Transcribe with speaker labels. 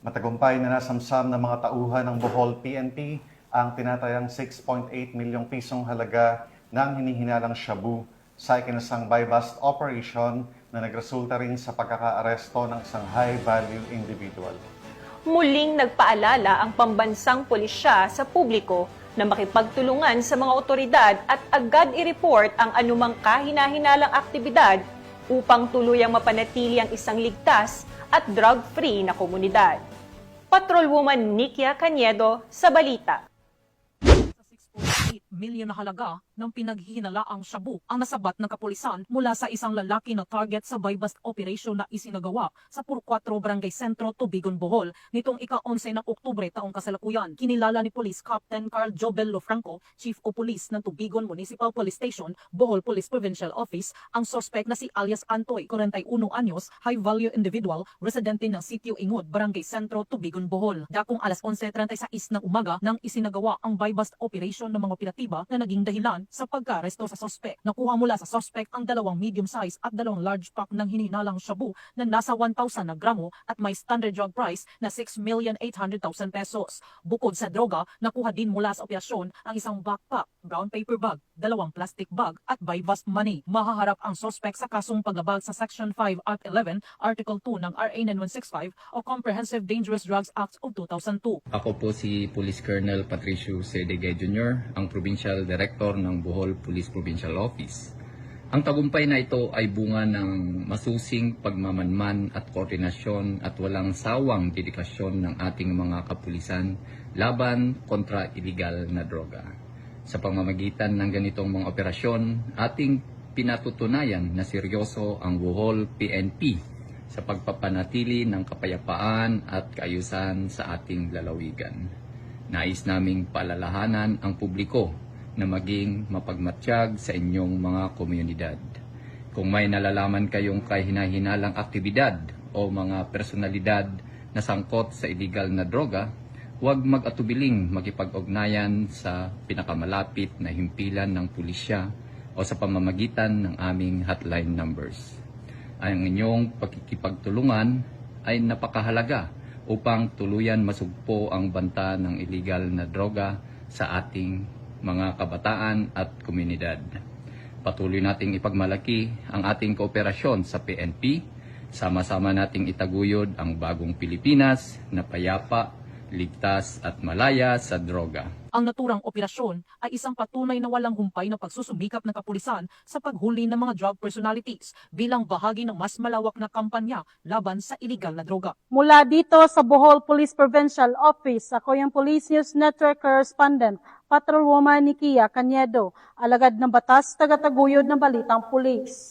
Speaker 1: Matagumpay na nasamsam ng mga tauhan ng Bohol PNP ang tinatayang 6.8 milyong pisong halaga ng hinihinalang shabu sa ikinasang buy-bust operation na nagresulta rin sa pagkakaaresto ng isang high-value individual.
Speaker 2: Muling nagpaalala ang pambansang pulisya sa publiko na makipagtulungan sa mga otoridad at agad i-report ang anumang kahina-hinalang aktibidad upang tuluyang mapanatili ang isang ligtas at drug-free na komunidad. Patrolwoman Nikia Cañedo sa Balita.
Speaker 3: Sa 6.8 milyon na halaga ng pinaghihinalaang shabu ang nasabat ng kapulisan mula sa isang lalaki na target sa buy-bust operation na isinagawa sa Puro 4 Barangay Sentro, Tubigon, Bohol nitong ika-11 ng Oktubre taong kasalukuyan. Kinilala ni Police Captain Carl Jobel Lofranco, Chief o Police ng Tubigon Municipal Police Station, Bohol Police Provincial Office, ang suspect na si alias Antoy, 41 anyos, high-value individual, residente ng Sitio Ingod, Barangay Sentro, Tubigon, Bohol. Dakong alas 11:36 ng umaga nang isinagawa ang buy-bust operation ng mga operatiba na naging dahilan sa pagka-aresto sa suspect. Nakuha mula sa suspect ang 2 medium size at 2 large pack ng hinihinalang shabu na nasa 1,000 na gramo at may standard drug price na 6,800,000 pesos. Bukod sa droga, nakuha din mula sa operasyon ang isang backpack, brown paper bag, 2 plastic bag at buy-bust money. Mahaharap ang suspect sa kasong paglabag sa Section 5 Act 11, Article 2 ng RA 9165 o Comprehensive Dangerous Drugs Act of 2002.
Speaker 4: Ako po si Police Colonel Patricio Sedegay Jr., ang Provincial Director ng Bohol Police Provincial Office. Ang tagumpay na ito ay bunga ng masusing pagmamanman at koordinasyon at walang sawang dedikasyon ng ating mga kapulisan laban kontra iligal na droga. Sa pamamagitan ng ganitong mga operasyon, ating pinatutunayan na seryoso ang Bohol PNP sa pagpapanatili ng kapayapaan at kaayusan sa ating lalawigan. Nais naming paalalahanan ang publiko na maging mapagmatsyag sa inyong mga komunidad. Kung may nalalaman kayong kahina-hinalang aktibidad o mga personalidad na sangkot sa illegal na droga, huwag mag-atubiling makipag-ugnayan sa pinakamalapit na himpilan ng pulisya o sa pamamagitan ng aming hotline numbers. Ang inyong pagkikipagtulungan ay napakahalaga upang tuluyan masugpo ang banta ng illegal na droga sa ating mga kabataan at komunidad. Patuloy nating ipagmalaki ang ating kooperasyon sa PNP. Sama-sama nating itaguyod ang bagong Pilipinas na payapa, ligtas at malaya sa droga.
Speaker 3: Ang naturang operasyon ay isang patunay na walang humpay na pagsusumikap ng kapulisan sa paghuli ng mga drug personalities bilang bahagi ng mas malawak na kampanya laban sa iligal na droga.
Speaker 5: Mula dito sa Bohol Police Provincial Office, ako yung Police News Network Correspondent, Patrolwoman Nikia Cañedo, alagad ng batas, tagataguyod ng Balitang Pulis.